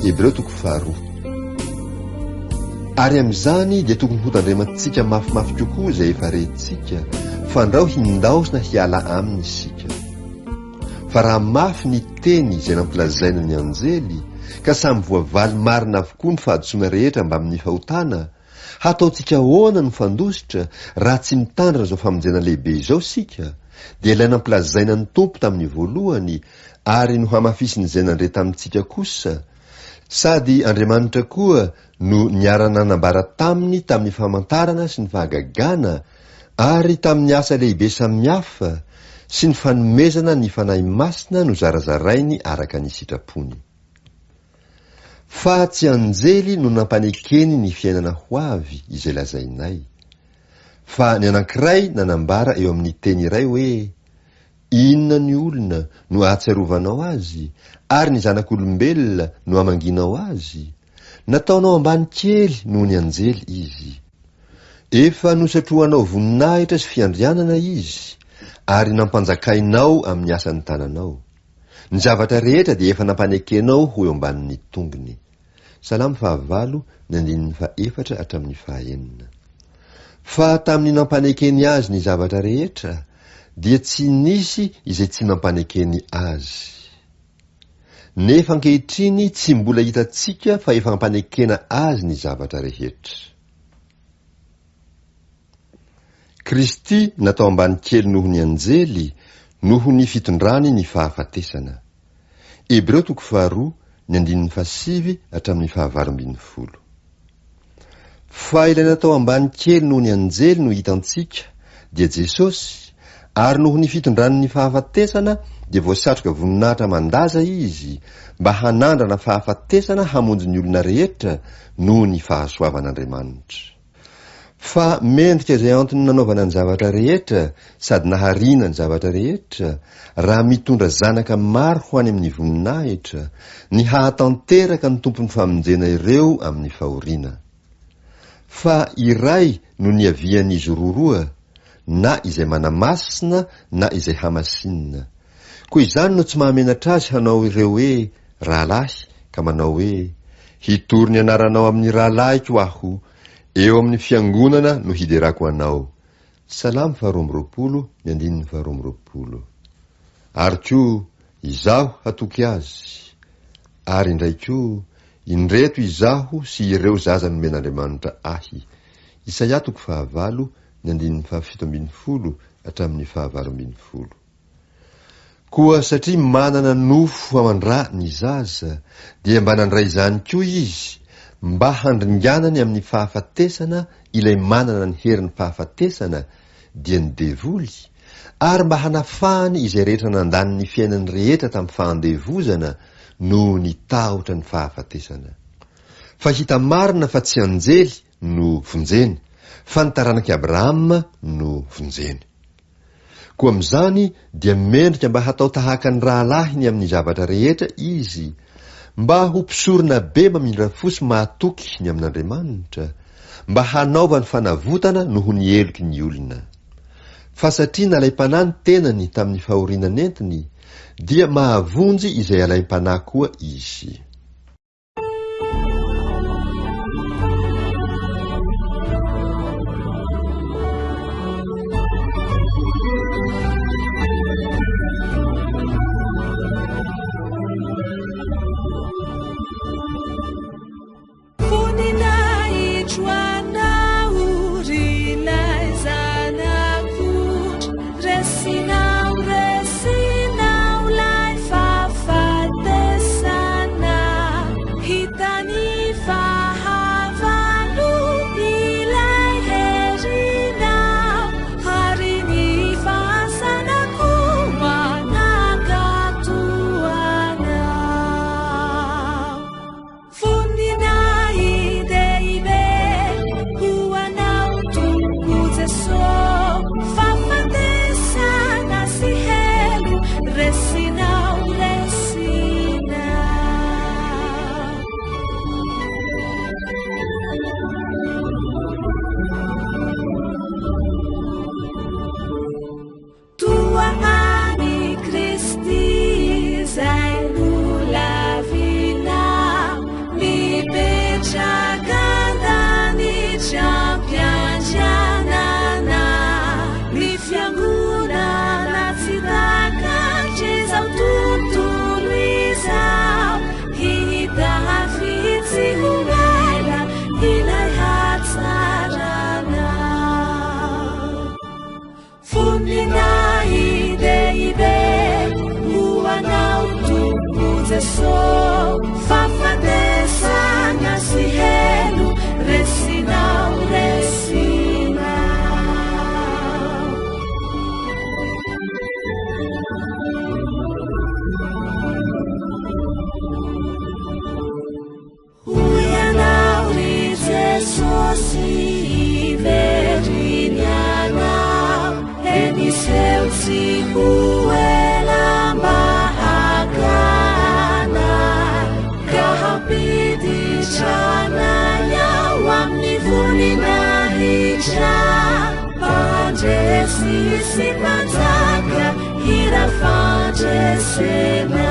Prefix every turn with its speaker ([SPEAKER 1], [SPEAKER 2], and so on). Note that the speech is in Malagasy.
[SPEAKER 1] Hebreo 2. Ary amin'izany dia tokony ho tandremantsika mafimafy kokoa izay efa rehintsika, fa andao hindaosina hiala aminy isika. Fa raha mafy ny teny izay nampilazaina ny anjely, ka samy voavaly marina avokoa ny fahadosoana rehetra mba amin'ny fahotana, hataontsika ahoana ny fandositra raha tsy mitandrina izao famonjena lehibe izao sika, dia ilay nampilazaina ny tompo tamin'ny voalohany, ary no hamafisiny izay nandre tamintsika kosa, sady Andriamanitra koa no niarana nanambara taminy tamin'ny famantarana sy ny fahagagana, ary tamin'ny asa lehibe samihafa sy ny fanomezana ny fanahy masina no zarazarainy araka ny sitrapony. Fa tsy anjely no nampanekeny ny fiainana ho avy izay lazainay, fa ny anankiray nanambara eo amin'ny teny iray hoe: inona ny olona no ahatsiarovanao azy, ary ny zanak'olombelona no amanginao azy? Nataonao ambany kely noho ny anjely izy. Efa nosatrohanao voninahitra sy fiandrianana izy, ary nampanjakainao amin'ny asan'ny tananao. Ny zavatra rehetra dia efa nampanekenao ho eo ambanin'ny tongony. Salamo 4:4-9. Fa tamin'ny nampanekeny azy ny zavatra rehetra, dia tsy nisy izay tsy nampanekeny azy. Nefa ankehitriny tsy mbola hitantsika fa efa nampanekena azy ny zavatra rehetra. Kristy natao ambany kely noho ny anjely, noho ny fitondrany ny fahafatesana. Hebreo 2:7-9. Fa ilay natao ambany kely noho ny anjely no hitantsika dia Jesosy, ary noho ny fitondrany ny fahafatesana dia voasatroka voninahitra mandaza izy mba hanandrana fahafatesana hamonjy ny olona rehetra noho ny fahasoavan'Andriamanitra. Fa mendrika izay antony nanaovana ny zavatra rehetra sady naharina ny zavatra rehetra, raha mitondra zanaka maro ho any amin'ny voninahitra, ny hahatanteraka ny tompon'ny famonjena ireo amin'ny fahoriana. Fa iray no niavian'izy roa, na izay manamasina na izay hamasinina. Koa izany no tsy mahamenatra azy hanao ireo hoe rahalahy, ka manao hoe hitory ny anaranao amin'ny rahalahiko aho, eo amin'ny fiangonana no hiderako anao. Salamo 2:1-2. Ary koa izaho hatoky azy, ary indray koa indreto izaho sy ireo zaza nomen'Andriamanitra ahy. Isaia 5:17-20. Koa satria manana nofo amandra ny zaza, dia mba nandray izany koa izy, mba handringanany amin'ny fahafatesana ilay manana ny herin'ny fahafatesana, dia ny devoly, ary mba hanafahany izay rehetra nandany ny fiainany rehetra tamin'ny fahandevozana no ny tahotra ny fahafatesana. Fa hita marina fa tsy anjely no vonjeny, fa ny taranaky Abrahama no vonjeny. Koa amin'izany dia mendrika mba hatao tahaka ny rahalahiny amin'ny zavatra rehetra izy, mba ho mpisorona be mamindra fosy mahatoky ny amin'Andriamanitra, mba hanaova ny fanavotana noho ny eloky ny olona. Fa satria nalaim-panahy ny tenany tamin'ny fahoriana nentiny, dia mahavonjy izay alaim-panahy koa izy.
[SPEAKER 2] Resinau, lai fafatesana. fafatesana sy helo resinao Uyanau ri Jesosy verinianao eniseu sy huelambahakana kahapiditranayao amin'ny volina hitra pandresy sy manjaka hira fandresena